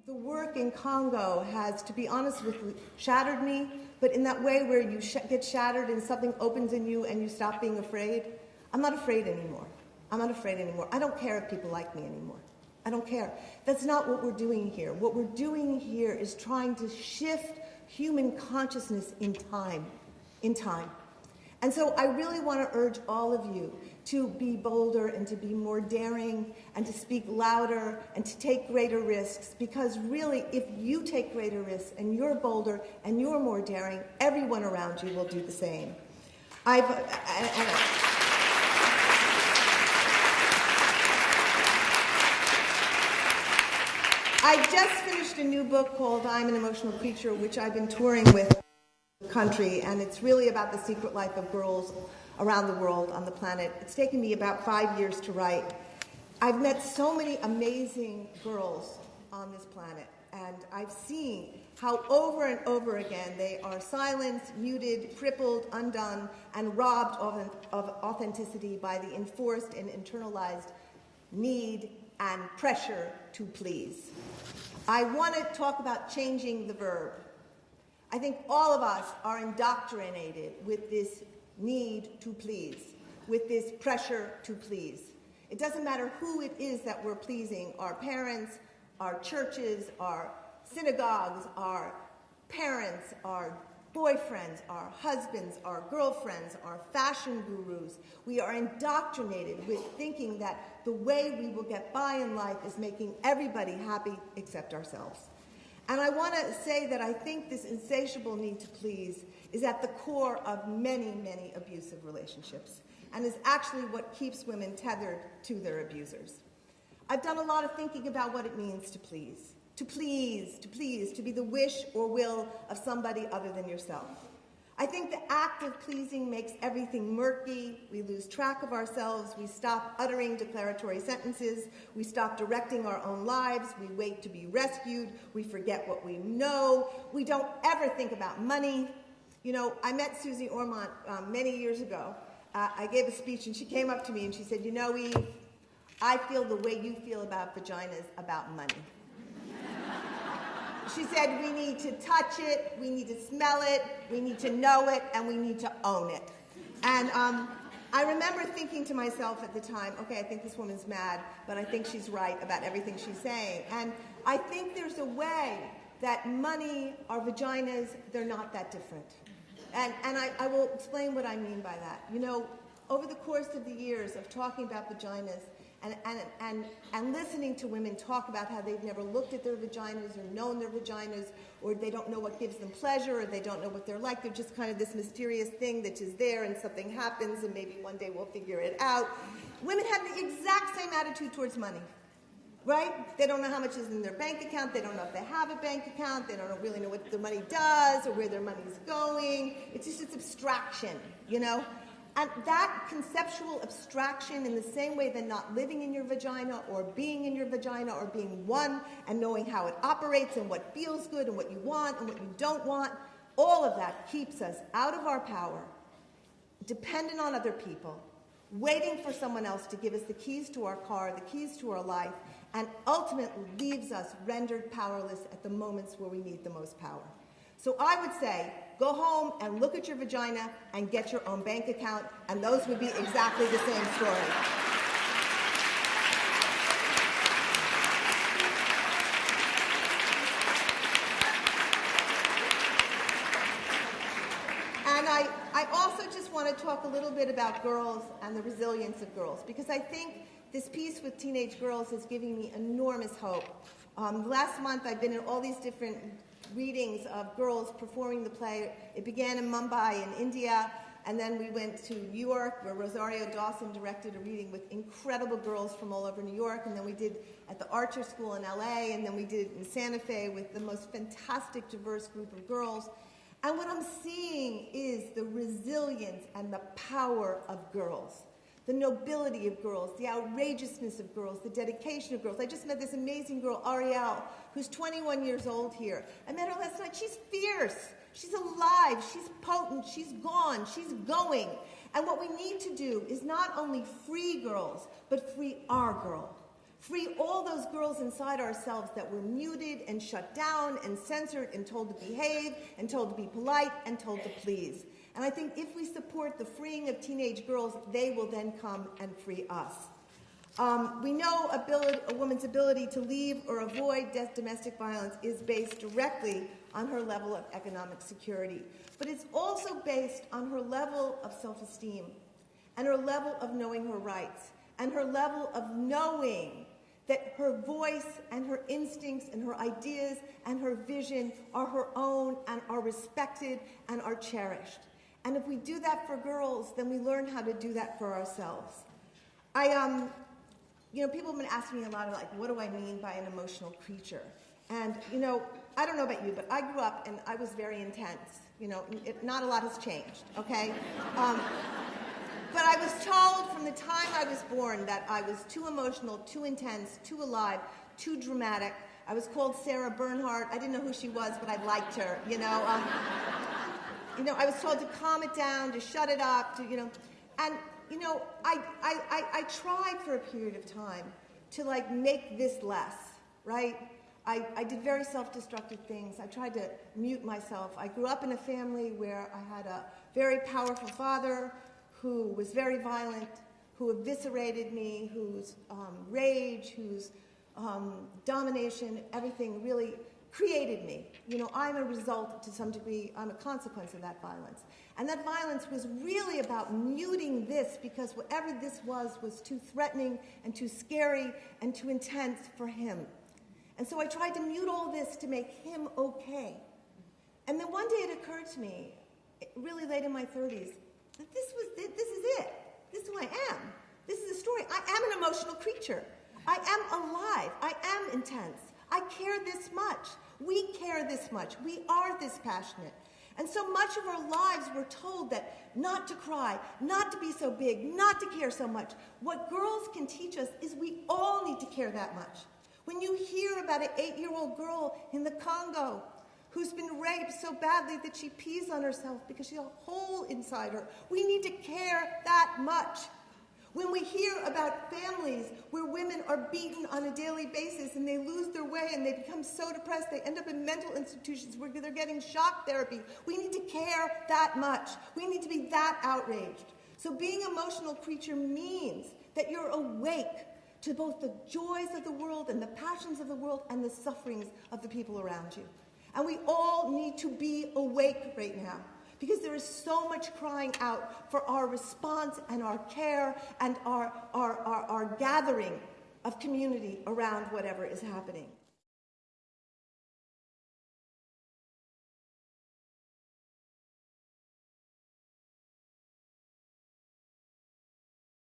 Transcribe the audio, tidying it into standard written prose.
The work in Congo has, to be honest with you, shattered me, but in that way where you get shattered and something opens in you and you stop being afraid. I'm not afraid anymore. I'm not afraid anymore. I don't care if people like me anymore. I don't care. That's not what we're doing here. What we're doing here is trying to shift human consciousness in time. And so I really want to urge all of you to be bolder and to be more daring and to speak louder and to take greater risks, because really, if you take greater risks and you're bolder and you're more daring, everyone around you will do the same. I just finished a new book called I'm an Emotional Creature, which I've been touring with the country, and it's really about the secret life of girls around the world, on the planet. It's taken me about 5 years to write. I've met so many amazing girls on this planet, and I've seen how over and over again they are silenced, muted, crippled, undone, and robbed of authenticity by the enforced and internalized need and pressure to please. I want to talk about changing the verb. I think all of us are indoctrinated with this need to please, with this pressure to please. It doesn't matter who it is that we're pleasing, our parents, our churches, our synagogues, our parents, our boyfriends, our husbands, our girlfriends, our fashion gurus. We are indoctrinated with thinking that the way we will get by in life is making everybody happy except ourselves. And I want to say that I think this insatiable need to please is at the core of many, many abusive relationships, and is actually what keeps women tethered to their abusers. I've done a lot of thinking about what it means to please. To be the wish or will of somebody other than yourself. I think the act of pleasing makes everything murky. We lose track of ourselves. We stop uttering declaratory sentences. We stop directing our own lives. We wait to be rescued. We forget what we know. We don't ever think about money. You know, I met Susie Ormond many years ago. I gave a speech, and she came up to me and she said, "You know, Eve, I feel the way you feel about vaginas about money." She said, we need to touch it, we need to smell it, we need to know it, and we need to own it. And I remember thinking to myself at the time, okay, I think this woman's mad, but I think she's right about everything she's saying. And I think there's a way that money, our vaginas, they're not that different. And I will explain what I mean by that. You know, over the course of the years of talking about vaginas, and listening to women talk about how they've never looked at their vaginas or known their vaginas, or they don't know what gives them pleasure, or they don't know what they're like. They're just kind of this mysterious thing that is there, and something happens, and maybe one day we'll figure it out. Women have the exact same attitude towards money, right? They don't know how much is in their bank account. They don't know if they have a bank account. They don't really know what their money does or where their money's going. It's just this abstraction, you know? And that conceptual abstraction, in the same way that not living in your vagina or being in your vagina or being one and knowing how it operates and what feels good and what you want and what you don't want, all of that keeps us out of our power, dependent on other people, waiting for someone else to give us the keys to our car, the keys to our life, and ultimately leaves us rendered powerless at the moments where we need the most power. So I would say, go home and look at your vagina and get your own bank account, and those would be exactly the same story. And I also just want to talk a little bit about girls and the resilience of girls, because I think this piece with teenage girls is giving me enormous hope. Last month I've been in all these different readings of girls performing the play. It began in Mumbai in India, and then we went to New York, where Rosario Dawson directed a reading with incredible girls from all over New York, and then we did at the Archer School in LA, and then we did in Santa Fe with the most fantastic, diverse group of girls. And what I'm seeing is the resilience and the power of girls. The nobility of girls, the outrageousness of girls, the dedication of girls. I just met this amazing girl, Ariel, who's 21 years old here. I met her last night. She's fierce. She's alive. She's potent. She's gone. She's going. And what we need to do is not only free girls, but free our girl. Free all those girls inside ourselves that were muted and shut down and censored and told to behave and told to be polite and told to please. And I think if we support the freeing of teenage girls, they will then come and free us. We know a woman's ability to leave or avoid domestic violence is based directly on her level of economic security. But it's also based on her level of self-esteem and her level of knowing her rights and her level of knowing that her voice and her instincts and her ideas and her vision are her own and are respected and are cherished. And if we do that for girls, then we learn how to do that for ourselves. People have been asking me a lot of, what do I mean by an emotional creature? And, I don't know about you, but I grew up and I was very intense. Not a lot has changed, okay? But I was told from the time I was born that I was too emotional, too intense, too alive, too dramatic. I was called Sarah Bernhardt. I didn't know who she was, but I liked her, I was told to calm it down, to shut it up, and I tried for a period of time to make this less, right? I did very self-destructive things. I tried to mute myself. I grew up in a family where I had a very powerful father who was very violent, who eviscerated me, whose rage, whose domination, everything really created me. I'm a result to some degree, I'm a consequence of that violence. And that violence was really about muting this because whatever this was too threatening and too scary and too intense for him. And so I tried to mute all this to make him okay. And then one day it occurred to me, really late in my 30s, that this is it. This is who I am. This is the story. I am an emotional creature. I am alive. I am intense. I care this much. We care this much. We are this passionate. And so much of our lives we're told that not to cry, not to be so big, not to care so much. What girls can teach us is we all need to care that much. When you hear about an 8-year-old girl in the Congo who's been raped so badly that she pees on herself because she's a hole inside her, we need to care that much. When we hear about families where women are beaten on a daily basis and they lose their way and they become so depressed they end up in mental institutions where they're getting shock therapy, we need to care that much. We need to be that outraged. So being an emotional creature means that you're awake to both the joys of the world and the passions of the world and the sufferings of the people around you. And we all need to be awake right now, because there is so much crying out for our response and our care and our gathering of community around whatever is happening.